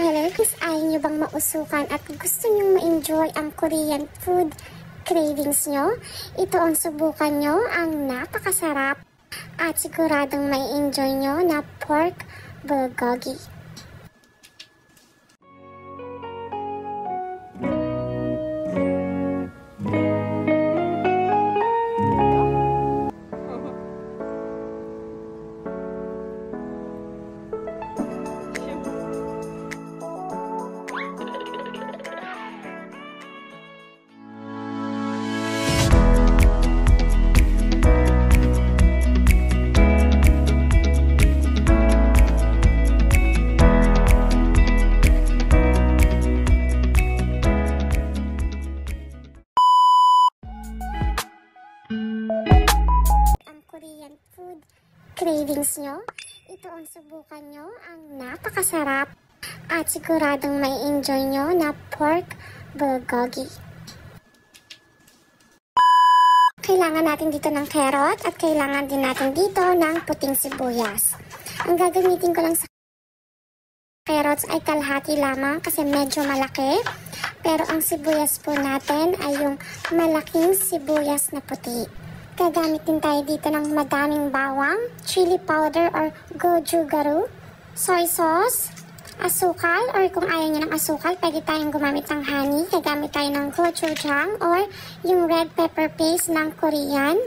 Hello, guys! Ayaw nyo bang mausukan at gusto nyong ma-enjoy ang Korean food cravings nyo? Ito ang subukan nyo, ang napakasarap at siguradong mai-enjoy nyo na pork bulgogi. Korean food cravings nyo, ito ang subukan nyo, ang napakasarap at siguradong may enjoy nyo na pork bulgogi. Kailangan natin dito ng carrot at kailangan din natin dito ng puting sibuyas. Ang gagamitin ko lang sa carrots ay kalahati lamang kasi medyo malaki, pero ang sibuyas po natin ay yung malaking sibuyas na puti. Gagamit din tayo dito ng madaming bawang, chili powder or gochugaru, soy sauce, asukal, or kung ayaw nyo ng asukal, pwede tayong gumamit ng honey. Gagamit tayo ng gochujang or yung red pepper paste ng Korean.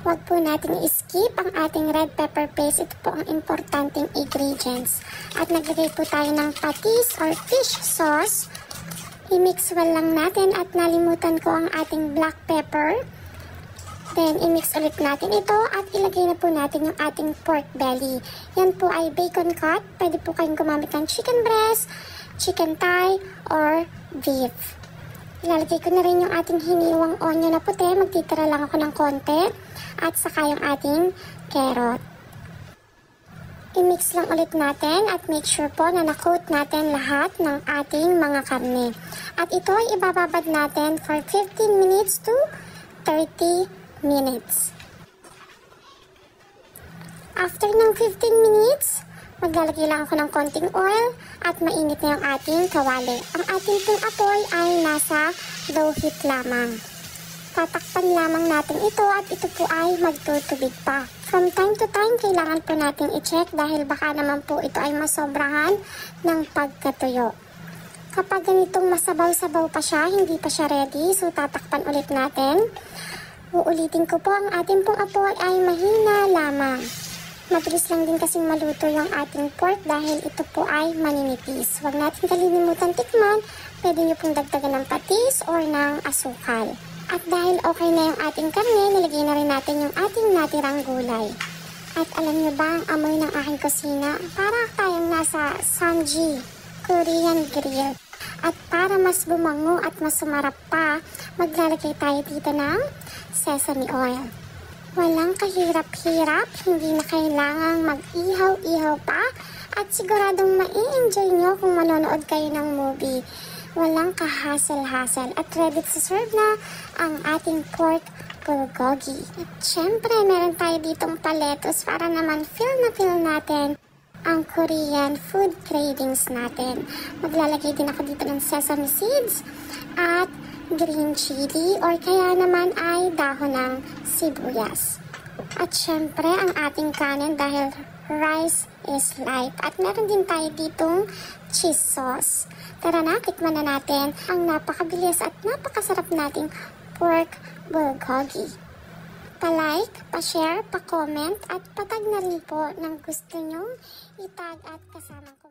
Huwag po natin i-skip ang ating red pepper paste. Ito po ang importanteng ingredients. At naglagay po tayo ng patis or fish sauce. I-mix well lang natin at nalimutan ko ang ating black pepper. Then, i-mix ulit natin ito at ilagay na po natin yung ating pork belly. Yan po ay bacon cut. Pwede po kayong gumamit ng chicken breast, chicken thigh, or beef. Ilalagay ko na rin yung ating hiniwang onion na puti. Magtitira lang ako ng konti. At saka yung ating carrot. I-mix lang ulit natin at make sure po na na-coat natin lahat ng ating mga karne. At ito ay ibababad natin for 15 minutes to 30 minutes. After ng 15 minutes, maglalagay lang ako ng konting oil at mainit na yung ating kawali. Ang ating pong apoy ay nasa low heat lamang. Tatakpan lamang natin ito at ito po ay magtutubig pa. From time to time, kailangan po natin i-check dahil baka naman po ito ay masobrahan ng pagkatuyo. Kapag ganitong masabaw-sabaw pa siya, hindi pa siya ready, so tatakpan ulit natin. Uulitin ko po, ang ating pong apoy ay mahina lamang. Mabilis lang din kasing maluto yung ating pork dahil ito po ay maninipis. Huwag natin kalilimutan tikman, pwede nyo pong dagdagan ng patis or ng asukal. At dahil okay na yung ating karne, nilagay na rin natin yung ating natirang gulay. At alam nyo ba ang amoy ng aking kusina? Para tayong nasa Samji Korean grill. At para mas bumango at mas sumarap pa, maglalagay tayo dito ng sesame oil. Walang kahirap-hirap, hindi na kailangang mag-ihaw-ihaw pa at siguradong mai-enjoy nyo kung manonood kayo ng movie. Walang kahasel-hasel at ready to serve na ang ating pork bulgogi. At syempre, meron tayo ditong paletos para naman feel natin ang Korean food cravings natin. Maglalagay din ako dito ng sesame seeds at green chili or kaya naman ay dahon ng sibuyas. At syempre ang ating kanin dahil rice is life. At meron din tayo ditong cheese sauce. Tara na, tikman na natin ang napakabilis at napakasarap nating pork bulgogi. Pa-like, pa-share, pa-comment at patag na rin po ng gusto nyong itag at kasama ko.